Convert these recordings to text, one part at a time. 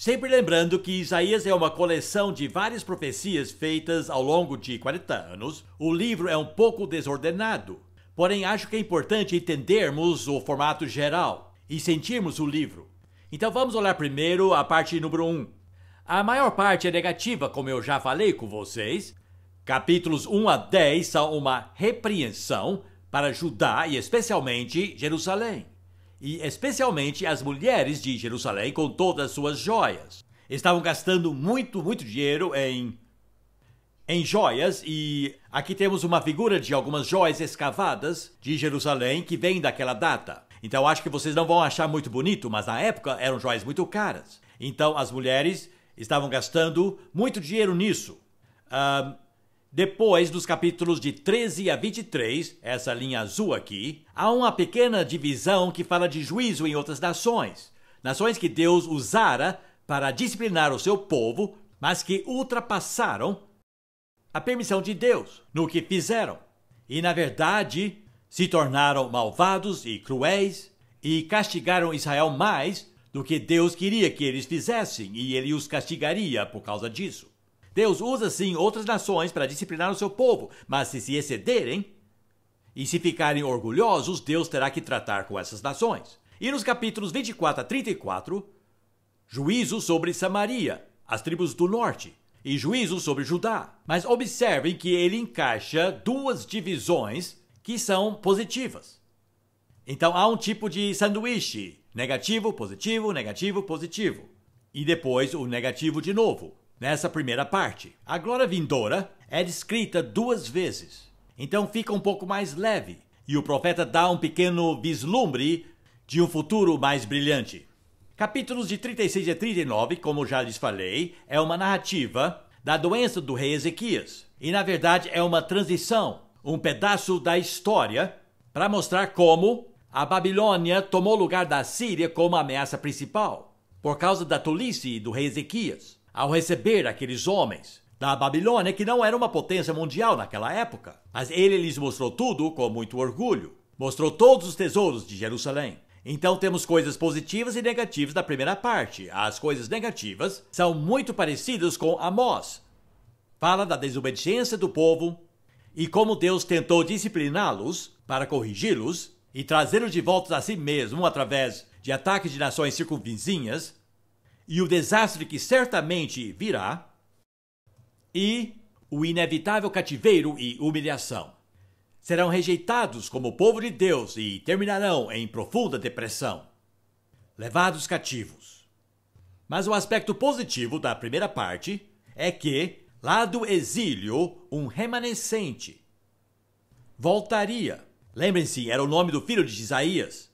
Sempre lembrando que Isaías é uma coleção de várias profecias feitas ao longo de 40 anos, o livro é um pouco desordenado. Porém, acho que é importante entendermos o formato geral e sentirmos o livro. Então vamos olhar primeiro a parte número 1. A maior parte é negativa, como eu já falei com vocês. Capítulos 1 a 10 são uma repreensão para Judá e especialmente Jerusalém. E especialmente as mulheres de Jerusalém com todas as suas joias. Estavam gastando muito dinheiro em joias, e aqui temos uma figura de algumas joias escavadas de Jerusalém que vem daquela data. Então acho que vocês não vão achar muito bonito, mas na época eram joias muito caras. Então as mulheres estavam gastando muito dinheiro nisso. Depois dos capítulos de 13 a 23, essa linha azul aqui, há uma pequena divisão que fala de juízo em outras nações. Nações que Deus usara para disciplinar o seu povo, mas que ultrapassaram a permissão de Deus no que fizeram. E na verdade, se tornaram malvados e cruéis e castigaram Israel mais do que Deus queria que eles fizessem, e ele os castigaria por causa disso. Deus usa sim outras nações para disciplinar o seu povo, mas se excederem e se ficarem orgulhosos, Deus terá que tratar com essas nações. E nos capítulos 24 a 34, juízo sobre Samaria, as tribos do norte, e juízo sobre Judá. Mas observem que ele encaixa duas divisões que são positivas. Então há um tipo de sanduíche, negativo, positivo, negativo, positivo. E depois o negativo de novo. Nessa primeira parte, a glória vindoura é descrita duas vezes, então fica um pouco mais leve, e o profeta dá um pequeno vislumbre de um futuro mais brilhante. Capítulos de 36 a 39, como já lhes falei, é uma narrativa da doença do rei Ezequias, e na verdade é uma transição, um pedaço da história, para mostrar como a Babilônia tomou o lugar da Síria como ameaça principal, por causa da tolice do rei Ezequias. Ao receber aqueles homens da Babilônia, que não era uma potência mundial naquela época, mas ele lhes mostrou tudo com muito orgulho. Mostrou todos os tesouros de Jerusalém. Então temos coisas positivas e negativas da primeira parte. As coisas negativas são muito parecidas com Amós. Fala da desobediência do povo e como Deus tentou discipliná-los para corrigi-los e trazê-los de volta a si mesmo através de ataques de nações circunvizinhas, e o desastre que certamente virá, e o inevitável cativeiro e humilhação. Serão rejeitados como povo de Deus e terminarão em profunda depressão, levados cativos. Mas o aspecto positivo da primeira parte é que, lá do exílio, um remanescente voltaria. Lembrem-se, era o nome do filho de Isaías,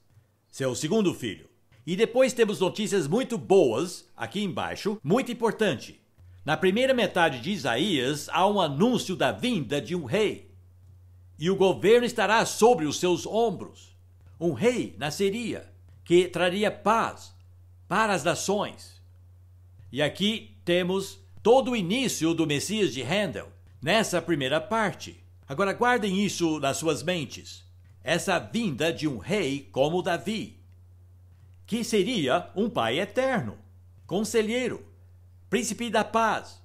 seu segundo filho. E depois temos notícias muito boas, aqui embaixo, muito importante. Na primeira metade de Isaías, há um anúncio da vinda de um rei. E o governo estará sobre os seus ombros. Um rei nasceria, que traria paz para as nações. E aqui temos todo o início do Messias de Handel, nessa primeira parte. Agora guardem isso nas suas mentes. Essa vinda de um rei como Davi, que seria um pai eterno, conselheiro, príncipe da paz,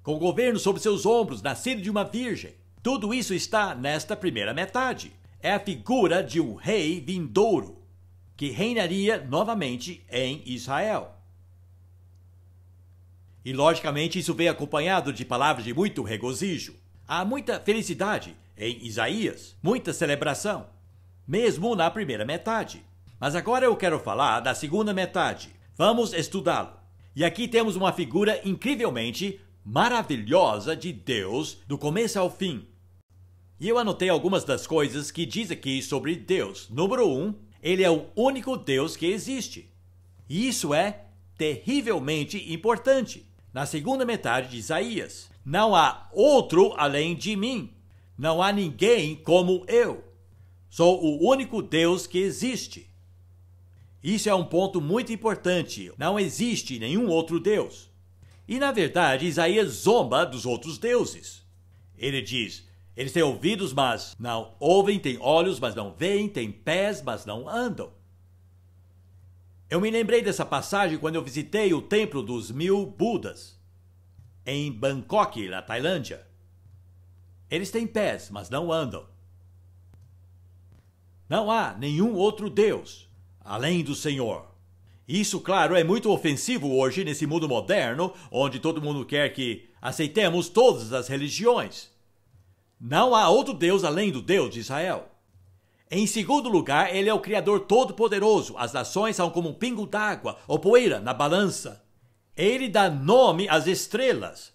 com governo sobre seus ombros, nascido de uma virgem. Tudo isso está nesta primeira metade. É a figura de um rei vindouro, que reinaria novamente em Israel. E logicamente isso vem acompanhado de palavras de muito regozijo. Há muita felicidade em Isaías, muita celebração, mesmo na primeira metade. Mas agora eu quero falar da segunda metade. Vamos estudá-lo. E aqui temos uma figura incrivelmente maravilhosa de Deus do começo ao fim. E eu anotei algumas das coisas que diz aqui sobre Deus. Número 1, ele é o único Deus que existe. E isso é terrivelmente importante. Na segunda metade de Isaías, não há outro além de mim. Não há ninguém como eu. Sou o único Deus que existe. Isso é um ponto muito importante. Não existe nenhum outro Deus. E na verdade, Isaías zomba dos outros deuses. Ele diz: eles têm ouvidos, mas não ouvem, têm olhos, mas não veem, têm pés, mas não andam. Eu me lembrei dessa passagem quando eu visitei o Templo dos 1000 Budas, em Bangkok, na Tailândia. Eles têm pés, mas não andam. Não há nenhum outro Deus, além do Senhor. Isso, claro, é muito ofensivo hoje nesse mundo moderno, onde todo mundo quer que aceitemos todas as religiões. Não há outro Deus além do Deus de Israel. Em segundo lugar, ele é o Criador Todo-Poderoso. As nações são como um pingo d'água ou poeira na balança. Ele dá nome às estrelas.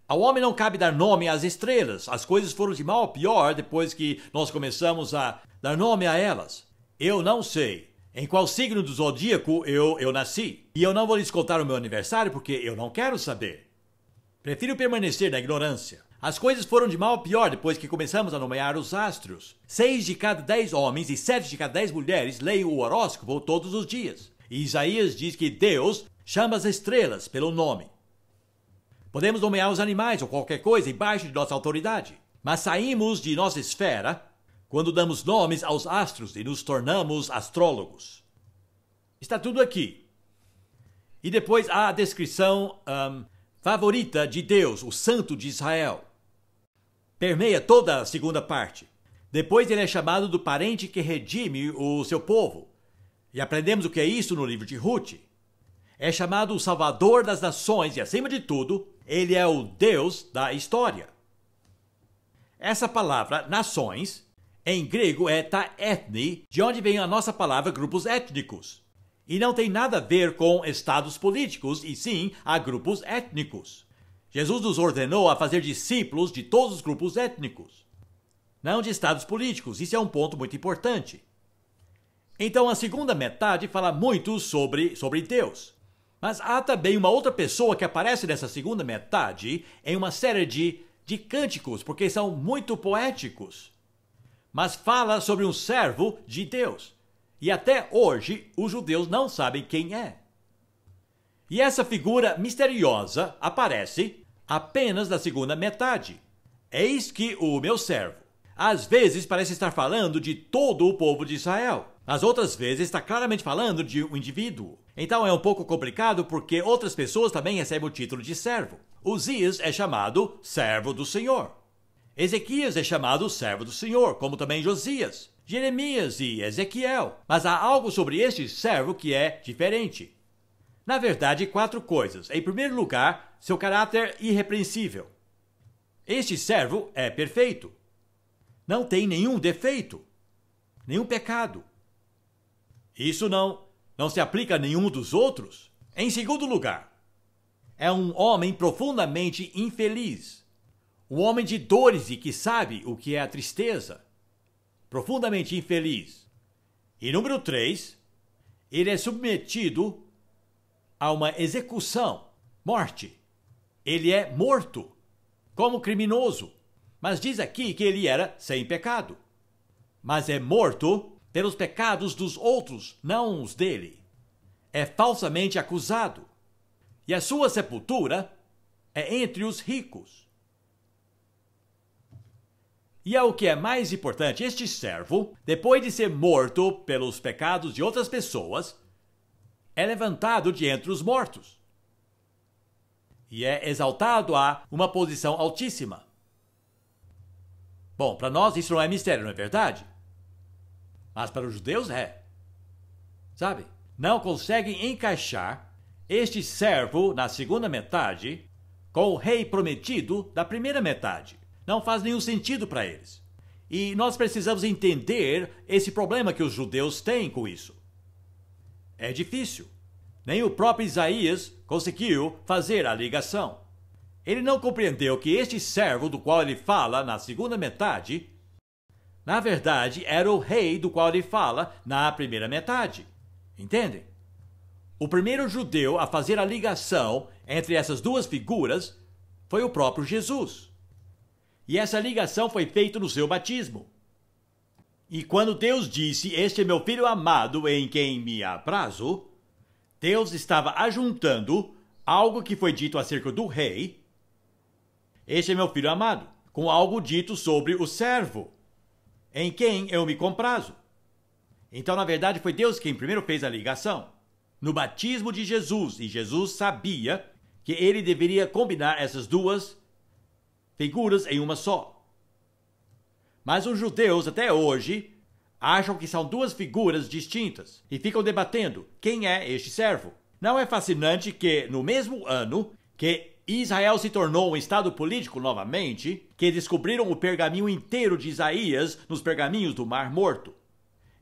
Ao homem não cabe dar nome às estrelas. As coisas foram de mal a pior depois que nós começamos a dar nome a elas. Eu não sei em qual signo do zodíaco eu nasci. E eu não vou lhes contar o meu aniversário porque eu não quero saber. Prefiro permanecer na ignorância. As coisas foram de mal a pior depois que começamos a nomear os astros. 6 de cada 10 homens e 7 de cada 10 mulheres leem o horóscopo todos os dias. E Isaías diz que Deus chama as estrelas pelo nome. Podemos nomear os animais ou qualquer coisa embaixo de nossa autoridade. Mas saímos de nossa esfera quando damos nomes aos astros e nos tornamos astrólogos. Está tudo aqui. E depois há a descrição favorita de Deus, o Santo de Israel. Permeia toda a segunda parte. Depois ele é chamado do parente que redime o seu povo. E aprendemos o que é isso no livro de Ruth. É chamado o Salvador das Nações e, acima de tudo, ele é o Deus da história. Essa palavra, nações, em grego é ta-ethne, de onde vem a nossa palavra grupos étnicos. E não tem nada a ver com estados políticos, e sim a grupos étnicos. Jesus nos ordenou a fazer discípulos de todos os grupos étnicos, não de estados políticos. Isso é um ponto muito importante. Então a segunda metade fala muito sobre Deus. Mas há também uma outra pessoa que aparece nessa segunda metade em uma série de cânticos, porque são muito poéticos. Mas fala sobre um servo de Deus. E até hoje os judeus não sabem quem é. E essa figura misteriosa aparece apenas na segunda metade. Eis que o meu servo. Às vezes parece estar falando de todo o povo de Israel. As outras vezes está claramente falando de um indivíduo. Então é um pouco complicado porque outras pessoas também recebem o título de servo. Uzias é chamado servo do Senhor. Ezequias é chamado servo do Senhor, como também Josias, Jeremias e Ezequiel. Mas há algo sobre este servo que é diferente. Na verdade, 4 coisas. Em primeiro lugar, seu caráter irrepreensível. Este servo é perfeito. Não tem nenhum defeito, nenhum pecado. Isso não se aplica a nenhum dos outros. Em segundo lugar, é um homem profundamente infeliz. Um homem de dores e que sabe o que é a tristeza. Profundamente infeliz. E número 3, ele é submetido a uma execução, morte. Ele é morto, como criminoso. Mas diz aqui que ele era sem pecado. Mas é morto pelos pecados dos outros, não os dele. É falsamente acusado. E a sua sepultura é entre os ricos. E é o que é mais importante, este servo, depois de ser morto pelos pecados de outras pessoas, é levantado de entre os mortos. E é exaltado a uma posição altíssima. Bom, para nós isso não é mistério, não é verdade? Mas para os judeus é. Sabe? Não conseguem encaixar este servo na segunda metade com o rei prometido da primeira metade. Não faz nenhum sentido para eles. E nós precisamos entender esse problema que os judeus têm com isso. É difícil. Nem o próprio Isaías conseguiu fazer a ligação. Ele não compreendeu que este servo do qual ele fala na segunda metade, na verdade, era o rei do qual ele fala na primeira metade. Entendem? O primeiro judeu a fazer a ligação entre essas duas figuras foi o próprio Jesus. E essa ligação foi feita no seu batismo. E quando Deus disse, "Este é meu filho amado em quem me aprazo", Deus estava ajuntando algo que foi dito acerca do rei, "Este é meu filho amado", com algo dito sobre o servo, em quem eu me comprazo. Então, na verdade, foi Deus quem primeiro fez a ligação. no batismo de Jesus, e Jesus sabia que ele deveria combinar essas duas figuras em uma só. Mas os judeus até hoje acham que são duas figuras distintas e ficam debatendo quem é este servo. Não é fascinante que no mesmo ano que Israel se tornou um estado político novamente, que descobriram o pergaminho inteiro de Isaías nos pergaminhos do Mar Morto.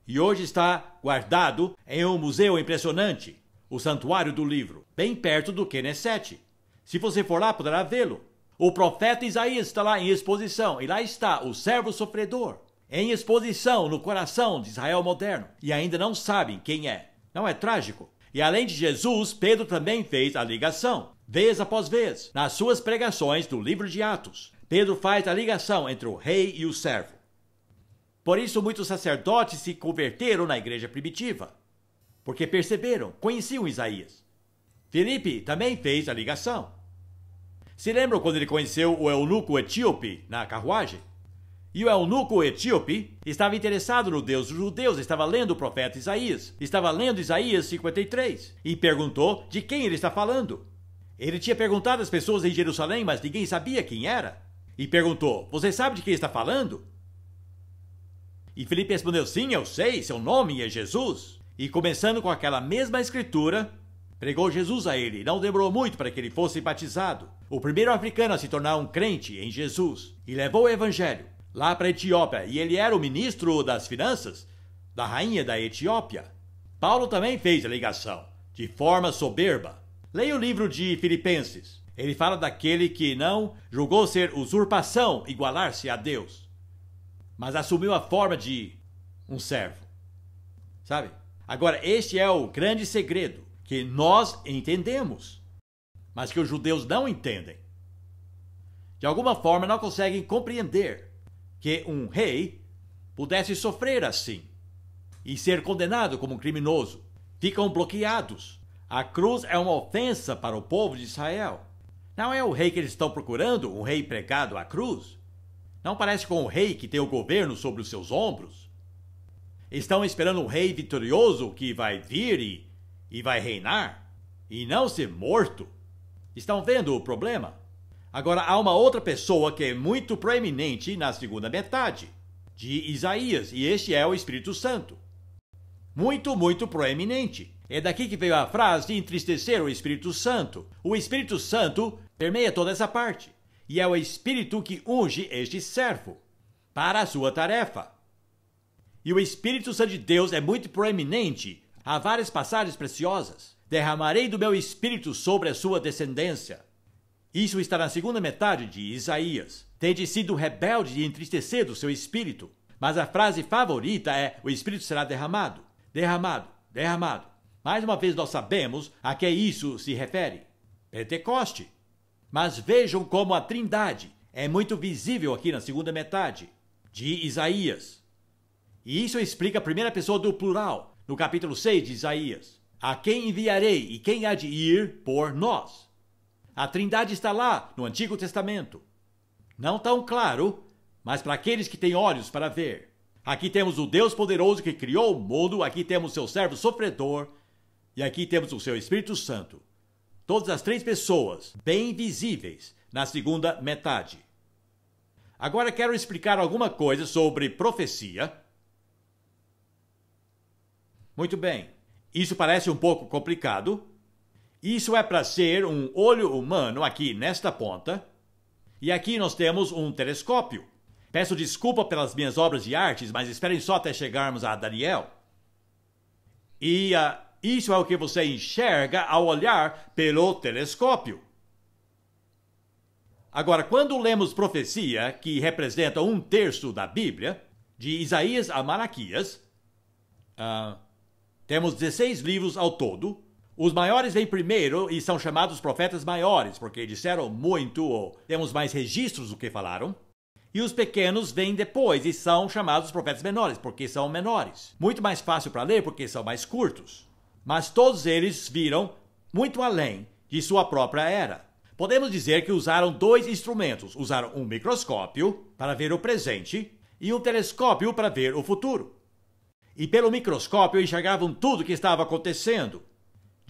E hoje está guardado em um museu impressionante, o Santuário do Livro, bem perto do Knesset. Se você for lá, poderá vê-lo. O profeta Isaías está lá em exposição, e lá está o servo sofredor, em exposição no coração de Israel moderno, e ainda não sabem quem é. Não é trágico? E além de Jesus, Pedro também fez a ligação, vez após vez, nas suas pregações do livro de Atos. Pedro faz a ligação entre o rei e o servo. Por isso, muitos sacerdotes se converteram na igreja primitiva, porque perceberam, conheciam Isaías. Filipe também fez a ligação. Se lembram quando ele conheceu o eunuco etíope na carruagem? E o eunuco etíope estava interessado no Deus dos judeus, estava lendo o profeta Isaías, estava lendo Isaías 53 e perguntou de quem ele está falando. Ele tinha perguntado às pessoas em Jerusalém, mas ninguém sabia quem era. E perguntou, você sabe de quem está falando? E Filipe respondeu, sim, eu sei, seu nome é Jesus. E começando com aquela mesma escritura, pregou Jesus a ele. Não demorou muito para que ele fosse batizado. O primeiro africano a se tornar um crente em Jesus. E levou o evangelho lá para a Etiópia. E ele era o ministro das finanças da rainha da Etiópia. Paulo também fez a ligação, de forma soberba. Leia o livro de Filipenses. Ele fala daquele que não julgou ser usurpação igualar-se a Deus, mas assumiu a forma de um servo. Sabe? Agora, este é o grande segredo que nós entendemos, mas que os judeus não entendem. De alguma forma, não conseguem compreender que um rei pudesse sofrer assim e ser condenado como um criminoso. Ficam bloqueados. A cruz é uma ofensa para o povo de Israel. Não é o rei que eles estão procurando, um rei pregado à cruz. Não parece com o rei que tem o governo sobre os seus ombros. Estão esperando um rei vitorioso que vai vir e vai reinar e não ser morto. Estão vendo o problema? Agora há uma outra pessoa que é muito proeminente na segunda metade de Isaías, e este é o Espírito Santo. Muito, muito proeminente. É daqui que veio a frase de entristecer o Espírito Santo. O Espírito Santo permeia toda essa parte. E é o Espírito que unge este servo para a sua tarefa. E o Espírito Santo de Deus é muito proeminente. Há várias passagens preciosas. Derramarei do meu Espírito sobre a sua descendência. Isso está na segunda metade de Isaías. Tende sido rebelde e entristecido o seu Espírito. Mas a frase favorita é: o Espírito será derramado, derramado, derramado. Mais uma vez nós sabemos a que isso se refere. Pentecoste. Mas vejam como a Trindade é muito visível aqui na segunda metade de Isaías. E isso explica a primeira pessoa do plural, no capítulo 6 de Isaías. A quem enviarei e quem há de ir por nós? A Trindade está lá no Antigo Testamento. Não tão claro, mas para aqueles que têm olhos para ver. Aqui temos o Deus poderoso que criou o mundo, aqui temos seu servo sofredor, e aqui temos o seu Espírito Santo. Todas as três pessoas bem visíveis na segunda metade. Agora quero explicar alguma coisa sobre profecia. Muito bem, isso parece um pouco complicado. Isso é para ser um olho humano aqui nesta ponta. E aqui nós temos um telescópio. Peço desculpa pelas minhas obras de artes, mas esperem só até chegarmos a Daniel. E isso é o que você enxerga ao olhar pelo telescópio. Agora, quando lemos profecia, que representa 1/3 da Bíblia, de Isaías a Malaquias, temos 16 livros ao todo. Os maiores vêm primeiro e são chamados profetas maiores, porque disseram muito ou temos mais registros do que falaram. E os pequenos vêm depois e são chamados profetas menores, porque são menores. Muito mais fácil para ler, porque são mais curtos. Mas todos eles viram muito além de sua própria era. Podemos dizer que usaram 2 instrumentos. Usaram um microscópio para ver o presente e um telescópio para ver o futuro. E pelo microscópio enxergavam tudo o que estava acontecendo.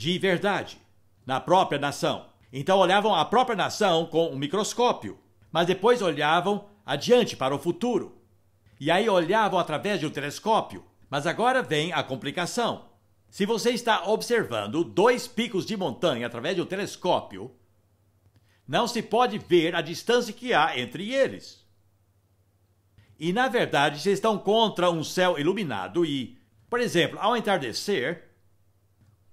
de verdade na própria nação. Então olhavam a própria nação com um microscópio, mas depois olhavam adiante para o futuro. E aí olhavam através de um telescópio. Mas agora vem a complicação. Se você está observando 2 picos de montanha através de um telescópio, não se pode ver a distância que há entre eles. E na verdade, vocês estão contra um céu iluminado e, por exemplo, ao entardecer,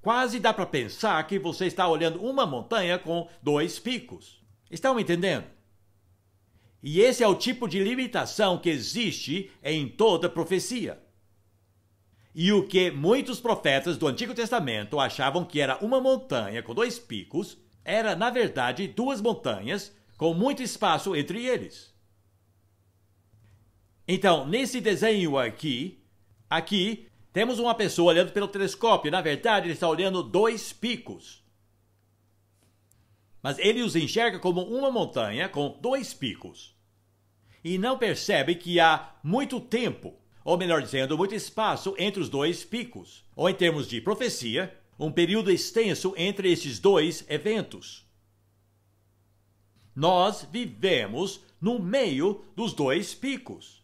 quase dá para pensar que você está olhando uma montanha com 2 picos. Estão me entendendo? E esse é o tipo de limitação que existe em toda profecia. E o que muitos profetas do Antigo Testamento achavam que era uma montanha com 2 picos, era, na verdade, 2 montanhas com muito espaço entre eles. Então, nesse desenho aqui temos uma pessoa olhando pelo telescópio. Na verdade, ele está olhando 2 picos. Mas ele os enxerga como uma montanha com 2 picos. E não percebe que há muito tempo, ou melhor dizendo, muito espaço entre os 2 picos. Ou em termos de profecia, um período extenso entre esses 2 eventos. Nós vivemos no meio dos 2 picos.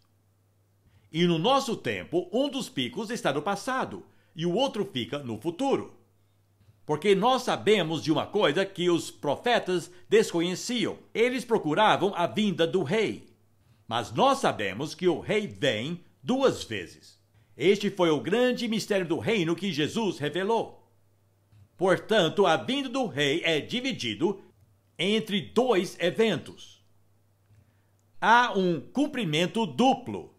E no nosso tempo, um dos picos está no passado e o outro fica no futuro. Porque nós sabemos de uma coisa que os profetas desconheciam. Eles procuravam a vinda do rei. Mas nós sabemos que o rei vem 2 vezes. Este foi o grande mistério do reino que Jesus revelou. Portanto, a vinda do rei é dividido entre 2 eventos. Há um cumprimento duplo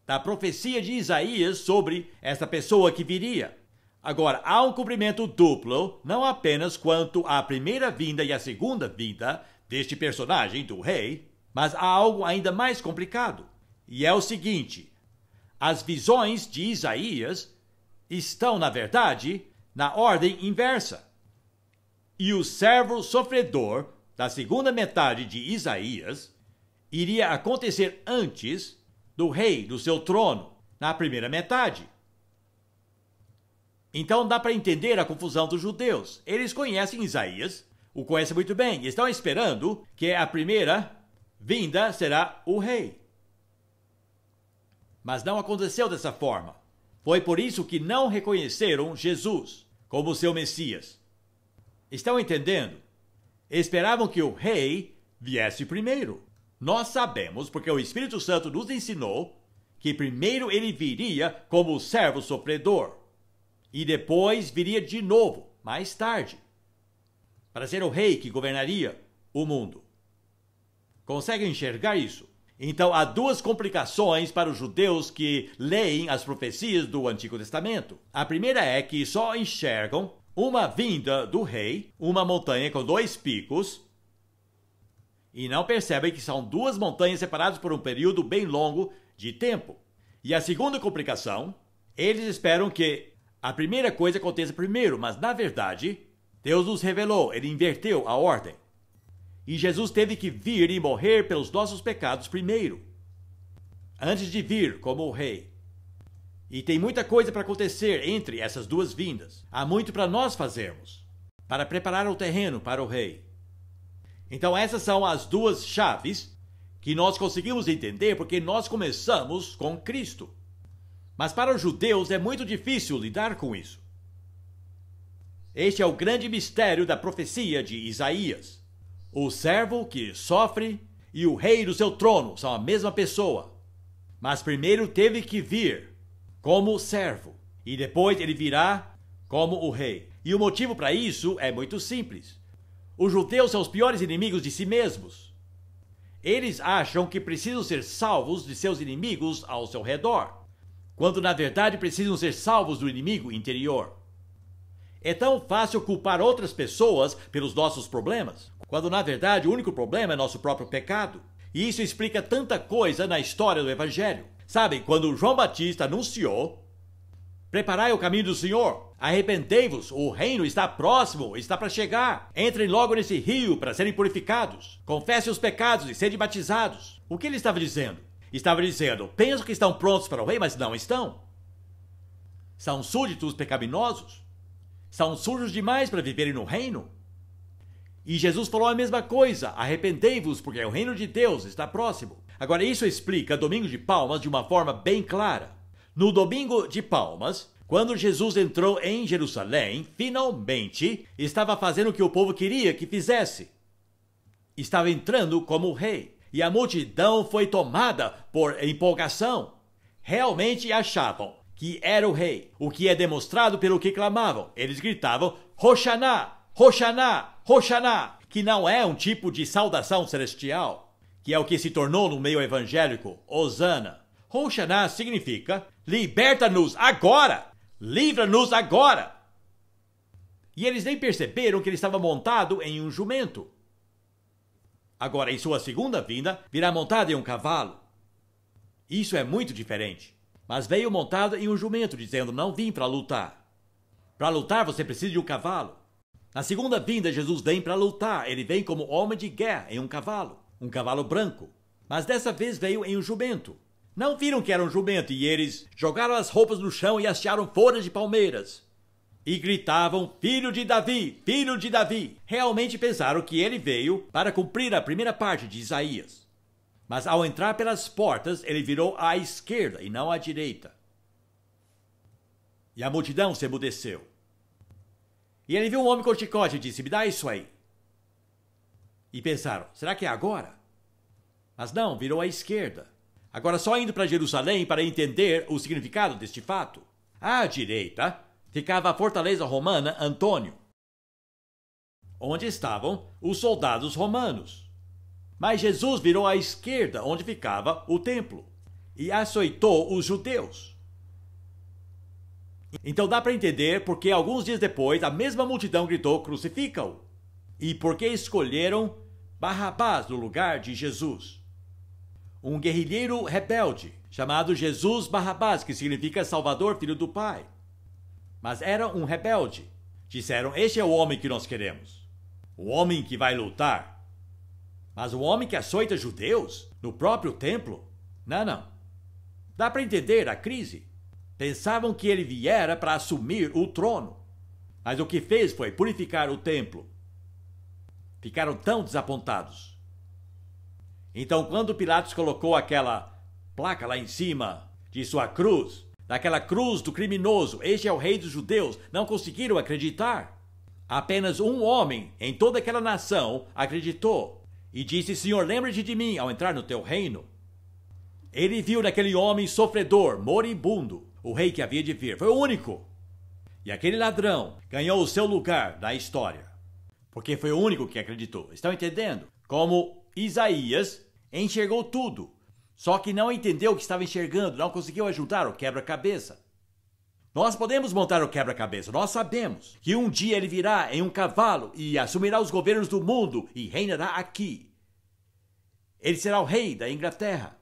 da profecia de Isaías sobre essa pessoa que viria. Agora, há um cumprimento duplo, não apenas quanto à primeira vinda e à segunda vinda deste personagem, do rei, mas há algo ainda mais complicado. E é o seguinte: as visões de Isaías estão, na verdade, na ordem inversa. E o servo sofredor da segunda metade de Isaías iria acontecer antes do rei do seu trono, na primeira metade. Então dá para entender a confusão dos judeus. Eles conhecem Isaías, o conhecem muito bem, e estão esperando que a primeira vinda será o rei. Mas não aconteceu dessa forma. Foi por isso que não reconheceram Jesus como seu Messias. Estão entendendo? Esperavam que o rei viesse primeiro. Nós sabemos, porque o Espírito Santo nos ensinou, que primeiro ele viria como servo sofredor. E depois viria de novo, mais tarde, para ser o rei que governaria o mundo. Conseguem enxergar isso? Então há 2 complicações para os judeus que leem as profecias do Antigo Testamento. A primeira é que só enxergam uma vinda do rei, uma montanha com 2 picos, e não percebem que são 2 montanhas separadas por um período bem longo de tempo. E a segunda complicação, eles esperam que a primeira coisa aconteça primeiro, mas na verdade, Deus nos revelou, ele inverteu a ordem. E Jesus teve que vir e morrer pelos nossos pecados primeiro, antes de vir como o rei. E tem muita coisa para acontecer entre essas 2 vindas. Há muito para nós fazermos, para preparar o terreno para o rei. Então essas são as 2 chaves que nós conseguimos entender porque nós começamos com Cristo. Mas para os judeus é muito difícil lidar com isso. Este é o grande mistério da profecia de Isaías. O servo que sofre e o rei do seu trono são a mesma pessoa. Mas primeiro teve que vir como servo e depois ele virá como o rei. E o motivo para isso é muito simples. Os judeus são os piores inimigos de si mesmos. Eles acham que precisam ser salvos de seus inimigos ao seu redor, quando na verdade precisam ser salvos do inimigo interior. É tão fácil culpar outras pessoas pelos nossos problemas, quando na verdade o único problema é nosso próprio pecado. E isso explica tanta coisa na história do Evangelho. Sabe, quando João Batista anunciou: preparai o caminho do Senhor, arrependei-vos, o reino está próximo, está para chegar. Entrem logo nesse rio para serem purificados. Confessem os pecados e sejam batizados. O que ele estava dizendo? Estava dizendo: pensam que estão prontos para o rei, mas não estão. São súditos pecaminosos. São sujos demais para viverem no reino. E Jesus falou a mesma coisa: arrependei-vos, porque o reino de Deus está próximo. Agora, isso explica Domingo de Palmas de uma forma bem clara. No Domingo de Palmas, quando Jesus entrou em Jerusalém, finalmente estava fazendo o que o povo queria que fizesse. Estava entrando como rei. E a multidão foi tomada por empolgação. Realmente achavam que era o rei, o que é demonstrado pelo que clamavam. Eles gritavam: Hoshaná, Hoshaná, Hoshaná, que não é um tipo de saudação celestial, que é o que se tornou no meio evangélico, Hosana. Hoshaná significa: liberta-nos agora, livra-nos agora. E eles nem perceberam que ele estava montado em um jumento. Agora, em sua segunda vinda, virá montado em um cavalo. Isso é muito diferente. Mas veio montado em um jumento, dizendo: não vim para lutar. Para lutar você precisa de um cavalo. Na segunda vinda, Jesus vem para lutar. Ele vem como homem de guerra em um cavalo branco. Mas dessa vez veio em um jumento. Não viram que era um jumento e eles jogaram as roupas no chão e acharam folhas de palmeiras. E gritavam: filho de Davi, filho de Davi. Realmente pensaram que ele veio para cumprir a primeira parte de Isaías. Mas ao entrar pelas portas, ele virou à esquerda e não à direita. E a multidão se emudeceu. E ele viu um homem com chicote e disse: me dá isso aí. E pensaram: será que é agora? Mas não, virou à esquerda. Agora só indo para Jerusalém para entender o significado deste fato. À direita ficava a fortaleza romana Antônio, onde estavam os soldados romanos. Mas Jesus virou à esquerda, onde ficava o templo, e açoitou os judeus. Então dá para entender porque alguns dias depois a mesma multidão gritou: crucifica-o. E porque escolheram Barrabás no lugar de Jesus. Um guerrilheiro rebelde, chamado Jesus Barrabás, que significa Salvador, Filho do Pai. Mas era um rebelde. Disseram: este é o homem que nós queremos. O homem que vai lutar. Mas o homem que açoita judeus no próprio templo? Não. Dá para entender a crise. Pensavam que ele viera para assumir o trono. Mas o que fez foi purificar o templo. Ficaram tão desapontados. Então, quando Pilatos colocou aquela placa lá em cima de sua cruz, daquela cruz do criminoso, este é o rei dos judeus, não conseguiram acreditar. Apenas um homem em toda aquela nação acreditou. E disse: Senhor, lembra-te de mim ao entrar no teu reino. Ele viu naquele homem sofredor, moribundo, o rei que havia de vir. Foi o único. E aquele ladrão ganhou o seu lugar na história. Porque foi o único que acreditou. Estão entendendo? Como Isaías enxergou tudo. Só que não entendeu o que estava enxergando. Não conseguiu ajudar o quebra-cabeça. Nós podemos montar o quebra-cabeça. Nós sabemos que um dia ele virá em um cavalo e assumirá os governos do mundo e reinará aqui. Ele será o rei da Inglaterra,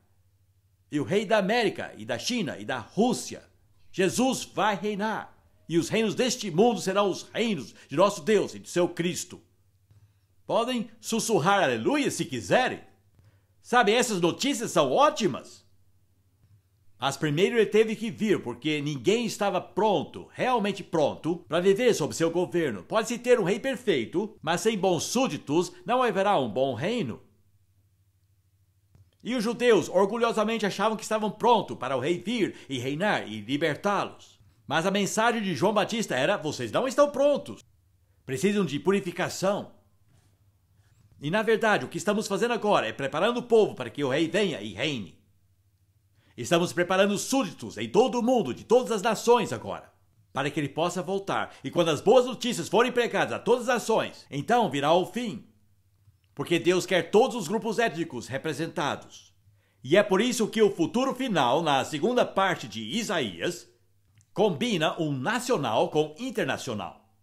e o rei da América, e da China, e da Rússia. Jesus vai reinar, e os reinos deste mundo serão os reinos de nosso Deus e de seu Cristo. Podem sussurrar aleluia se quiserem. Sabe, essas notícias são ótimas. Mas primeiro ele teve que vir, porque ninguém estava pronto, realmente pronto, para viver sob seu governo. Pode-se ter um rei perfeito, mas sem bons súditos não haverá um bom reino. E os judeus orgulhosamente achavam que estavam prontos para o rei vir e reinar e libertá-los. Mas a mensagem de João Batista era: vocês não estão prontos. Precisam de purificação. E na verdade o que estamos fazendo agora é preparando o povo para que o rei venha e reine. Estamos preparando súditos em todo o mundo, de todas as nações agora, para que ele possa voltar. E quando as boas notícias forem pregadas a todas as nações, então virá o fim. Porque Deus quer todos os grupos étnicos representados. E é por isso que o futuro final, na segunda parte de Isaías, combina um nacional com internacional.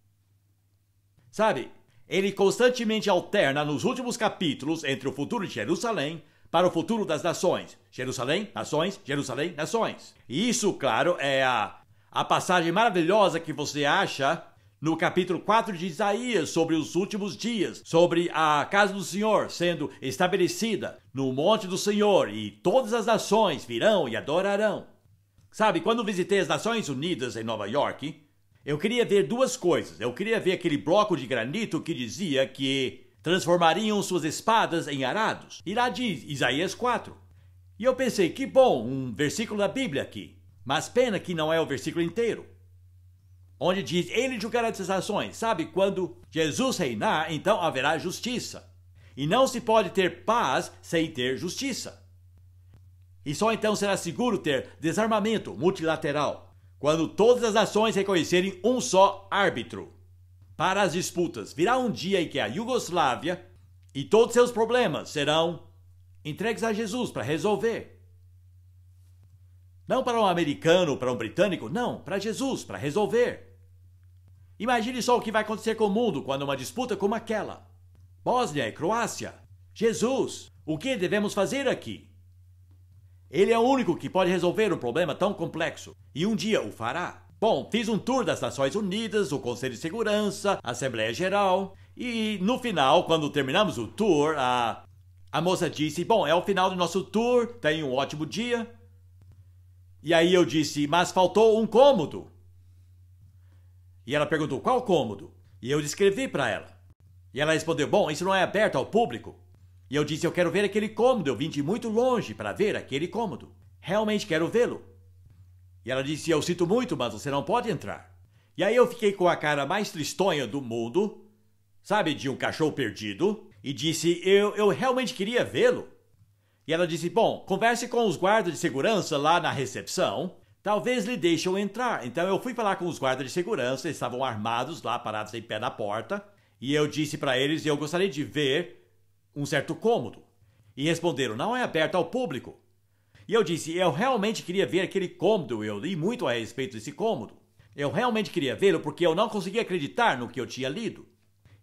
Sabe, ele constantemente alterna nos últimos capítulos entre o futuro de Jerusalém para o futuro das nações. Jerusalém, nações, Jerusalém, nações. E isso, claro, é a passagem maravilhosa que você acha no capítulo 4 de Isaías, sobre os últimos dias, sobre a casa do Senhor sendo estabelecida no monte do Senhor, e todas as nações virão e adorarão. Sabe, quando visitei as Nações Unidas em Nova York, Eu queria ver duas coisas. Eu queria ver aquele bloco de granito que dizia que transformariam suas espadas em arados. E lá diz Isaías 4. E eu pensei, que bom, um versículo da Bíblia aqui. Mas pena que não é o versículo inteiro. Onde diz, ele julgará essas nações. Sabe, quando Jesus reinar, então haverá justiça. E não se pode ter paz sem ter justiça. E só então será seguro ter desarmamento multilateral, quando todas as nações reconhecerem um só árbitro. Para as disputas, virá um dia em que a Iugoslávia e todos seus problemas serão entregues a Jesus para resolver. Não para um americano ou para um britânico, não, para Jesus, para resolver. Imagine só o que vai acontecer com o mundo quando uma disputa como aquela. Bósnia e Croácia. Jesus, o que devemos fazer aqui? Ele é o único que pode resolver um problema tão complexo, e um dia o fará. Bom, fiz um tour das Nações Unidas, o Conselho de Segurança, a Assembleia Geral, e no final, quando terminamos o tour, a moça disse, bom, é o final do nosso tour, tenha um ótimo dia. E aí eu disse, mas faltou um cômodo. E ela perguntou, qual cômodo? E eu descrevi para ela. E ela respondeu, bom, isso não é aberto ao público. E eu disse, eu quero ver aquele cômodo, eu vim de muito longe para ver aquele cômodo. Realmente quero vê-lo. E ela disse, eu sinto muito, mas você não pode entrar. E aí eu fiquei com a cara mais tristonha do mundo, sabe, de um cachorro perdido, e disse, eu realmente queria vê-lo. E ela disse, bom, converse com os guardas de segurança lá na recepção, talvez lhe deixem entrar. Então eu fui falar com os guardas de segurança, eles estavam armados lá, parados em pé na porta, e eu disse para eles, eu gostaria de ver um certo cômodo. E responderam, não é aberto ao público. E eu disse, eu realmente queria ver aquele cômodo, eu li muito a respeito desse cômodo. Eu realmente queria vê-lo porque eu não conseguia acreditar no que eu tinha lido.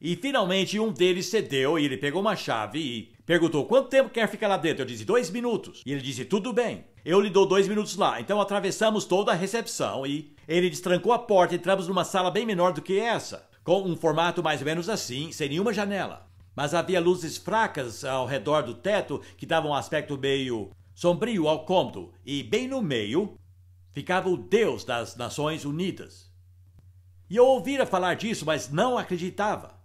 E finalmente um deles cedeu e ele pegou uma chave e perguntou, quanto tempo quer ficar lá dentro? Eu disse, 2 minutos. E ele disse, tudo bem. Eu lhe dou 2 minutos lá. Então atravessamos toda a recepção e ele destrancou a porta e entramos numa sala bem menor do que essa, com um formato mais ou menos assim, sem nenhuma janela. Mas havia luzes fracas ao redor do teto que davam um aspecto meio sombrio ao cômodo, e bem no meio ficava o Deus das Nações Unidas. E eu ouvira falar disso, mas não acreditava.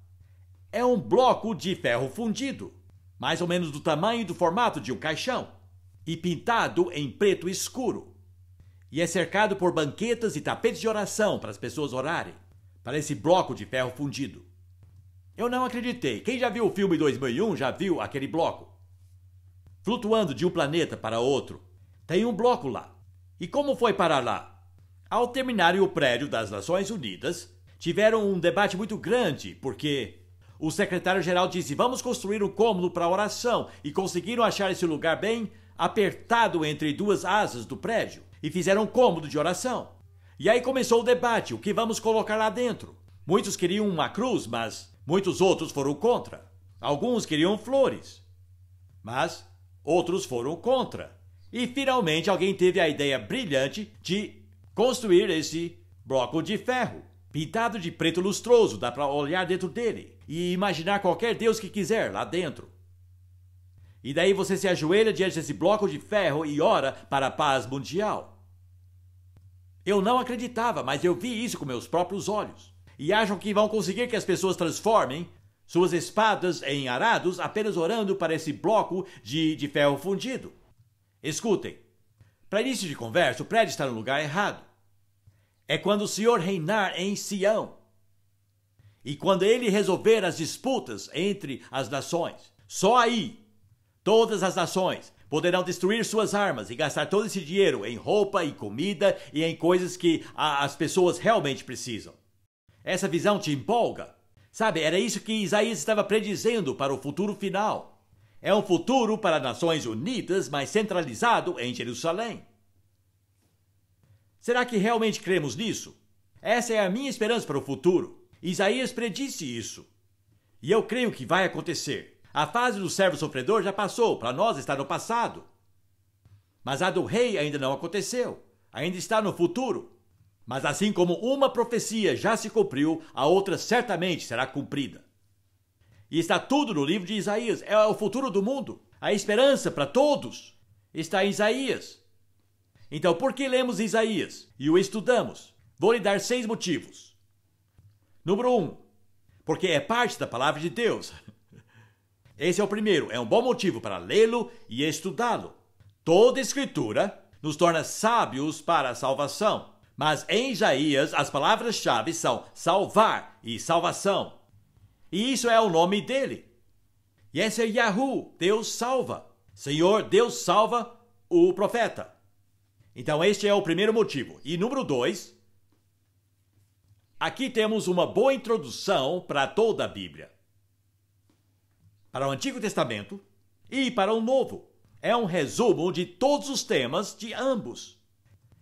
É um bloco de ferro fundido, mais ou menos do tamanho e do formato de um caixão, e pintado em preto escuro. E é cercado por banquetas e tapetes de oração para as pessoas orarem, para esse bloco de ferro fundido. Eu não acreditei. Quem já viu o filme 2001 já viu aquele bloco. Flutuando de um planeta para outro. Tem um bloco lá. E como foi parar lá? Ao terminarem o prédio das Nações Unidas, tiveram um debate muito grande, porque o secretário-geral disse, vamos construir um cômodo para oração, e conseguiram achar esse lugar bem apertado entre duas asas do prédio, e fizeram um cômodo de oração. E aí começou o debate, o que vamos colocar lá dentro? Muitos queriam uma cruz, mas muitos outros foram contra. Alguns queriam flores, mas outros foram contra. E finalmente alguém teve a ideia brilhante de construir esse bloco de ferro, pintado de preto lustroso, dá para olhar dentro dele e imaginar qualquer Deus que quiser lá dentro. E daí você se ajoelha diante desse bloco de ferro e ora para a paz mundial. Eu não acreditava, mas eu vi isso com meus próprios olhos. E acham que vão conseguir que as pessoas transformem suas espadas em arados apenas orando para esse bloco de ferro fundido. Escutem, para início de conversa, o prédio está no lugar errado. É quando o Senhor reinar em Sião. E quando ele resolver as disputas entre as nações, só aí, todas as nações poderão destruir suas armas e gastar todo esse dinheiro em roupa e comida e em coisas que as pessoas realmente precisam. Essa visão te empolga? Sabe, era isso que Isaías estava predizendo para o futuro final. É um futuro para Nações Unidas, mas centralizado em Jerusalém. Será que realmente cremos nisso? Essa é a minha esperança para o futuro. Isaías predisse isso. E eu creio que vai acontecer. A fase do servo sofredor já passou, para nós está no passado. Mas a do rei ainda não aconteceu, ainda está no futuro. Mas assim como uma profecia já se cumpriu, a outra certamente será cumprida. E está tudo no livro de Isaías, é o futuro do mundo. A esperança para todos está em Isaías. Então por que lemos Isaías e o estudamos? Vou lhe dar 6 motivos. Número 1, porque é parte da palavra de Deus. Esse é o primeiro, é um bom motivo para lê-lo e estudá-lo. Toda escritura nos torna sábios para a salvação. Mas em Isaías, as palavras-chave são salvar e salvação. E isso é o nome dele. E esse é Yahu, Deus salva. Senhor, Deus salva o profeta. Então este é o primeiro motivo. E número 2, aqui temos uma boa introdução para toda a Bíblia. Para o Antigo Testamento e para o Novo. É um resumo de todos os temas de ambos.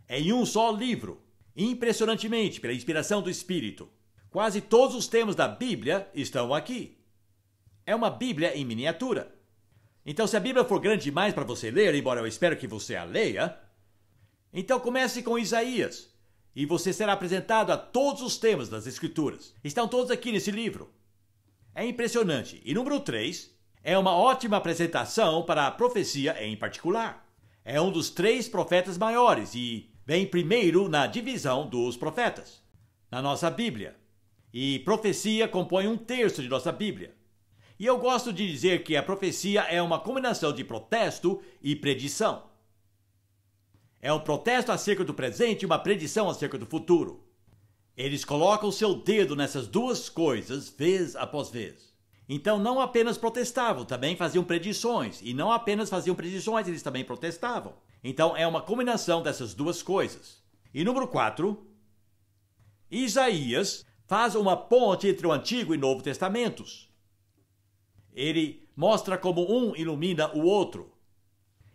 Em um só livro. Impressionantemente, pela inspiração do Espírito. Quase todos os temas da Bíblia estão aqui. É uma Bíblia em miniatura. Então, se a Bíblia for grande demais para você ler, embora eu espero que você a leia, então comece com Isaías. E você será apresentado a todos os temas das Escrituras. Estão todos aqui nesse livro. É impressionante. E número 3, é uma ótima apresentação para a profecia em particular. É um dos 3 profetas maiores e vem primeiro na divisão dos profetas, na nossa Bíblia. E profecia compõe 1/3 de nossa Bíblia. E eu gosto de dizer que a profecia é uma combinação de protesto e predição. É um protesto acerca do presente e uma predição acerca do futuro. Eles colocam seu dedo nessas duas coisas, vez após vez. Então não apenas protestavam, também faziam predições. E não apenas faziam predições, eles também protestavam. Então é uma combinação dessas duas coisas. E número 4, Isaías faz uma ponte entre o Antigo e Novo Testamentos. Ele mostra como um ilumina o outro.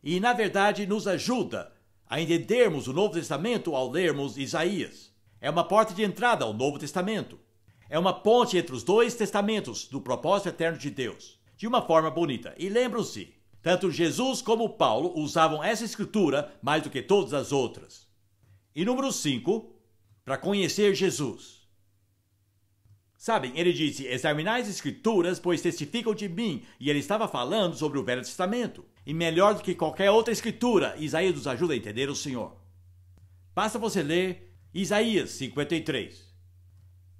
E na verdade nos ajuda a entendermos o Novo Testamento ao lermos Isaías. É uma porta de entrada ao Novo Testamento. É uma ponte entre os 2 testamentos do propósito eterno de Deus. De uma forma bonita. E lembrem-se, tanto Jesus como Paulo usavam essa escritura mais do que todas as outras. E número 5, para conhecer Jesus. Sabem, ele disse, examinai as escrituras, pois testificam de mim. E ele estava falando sobre o Velho Testamento. E melhor do que qualquer outra escritura, Isaías nos ajuda a entender o Senhor. Basta você ler Isaías 53.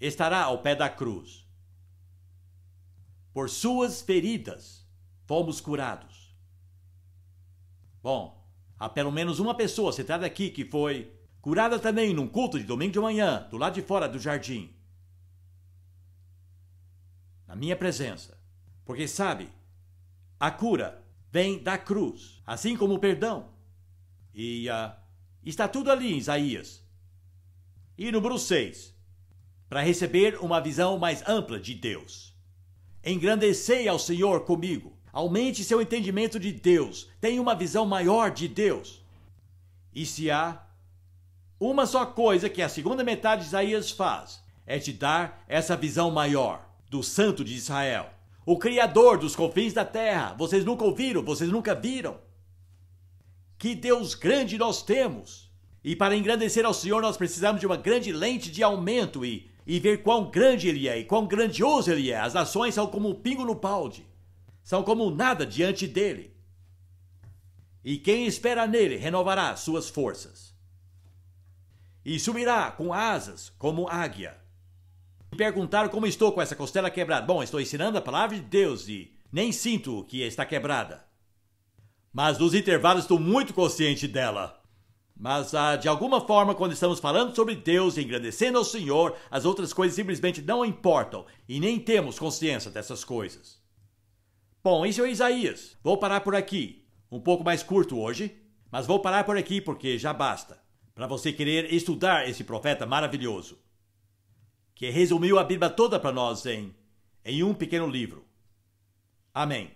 Estará ao pé da cruz. Por suas feridas fomos curados. Bom, há pelo menos uma pessoa sentada aqui que foi curada também num culto de domingo de manhã, do lado de fora do jardim. Na minha presença. Porque sabe, a cura vem da cruz, assim como o perdão. E está tudo ali em Isaías. E número 6, para receber uma visão mais ampla de Deus. Engrandecei ao Senhor comigo. Aumente seu entendimento de Deus. Tenha uma visão maior de Deus. E se há uma só coisa que a segunda metade de Isaías faz, é te dar essa visão maior do Santo de Israel. O Criador dos confins da terra. Vocês nunca ouviram, vocês nunca viram. Que Deus grande nós temos. E para engrandecer ao Senhor nós precisamos de uma grande lente de aumento e ver quão grande Ele é e quão grandioso Ele é. As nações são como um pingo no balde. São como nada diante dEle. E quem espera nele renovará suas forças. E subirá com asas como águia. E perguntaram como estou com essa costela quebrada. Bom, estou ensinando a palavra de Deus e nem sinto que está quebrada. Mas nos intervalos estou muito consciente dela. Mas, de alguma forma, quando estamos falando sobre Deus e engrandecendo ao Senhor, as outras coisas simplesmente não importam e nem temos consciência dessas coisas. Bom, isso é Isaías. Vou parar por aqui. Um pouco mais curto hoje, mas vou parar por aqui porque já basta. Para você querer estudar esse profeta maravilhoso, que resumiu a Bíblia toda para nós em um pequeno livro. Amém.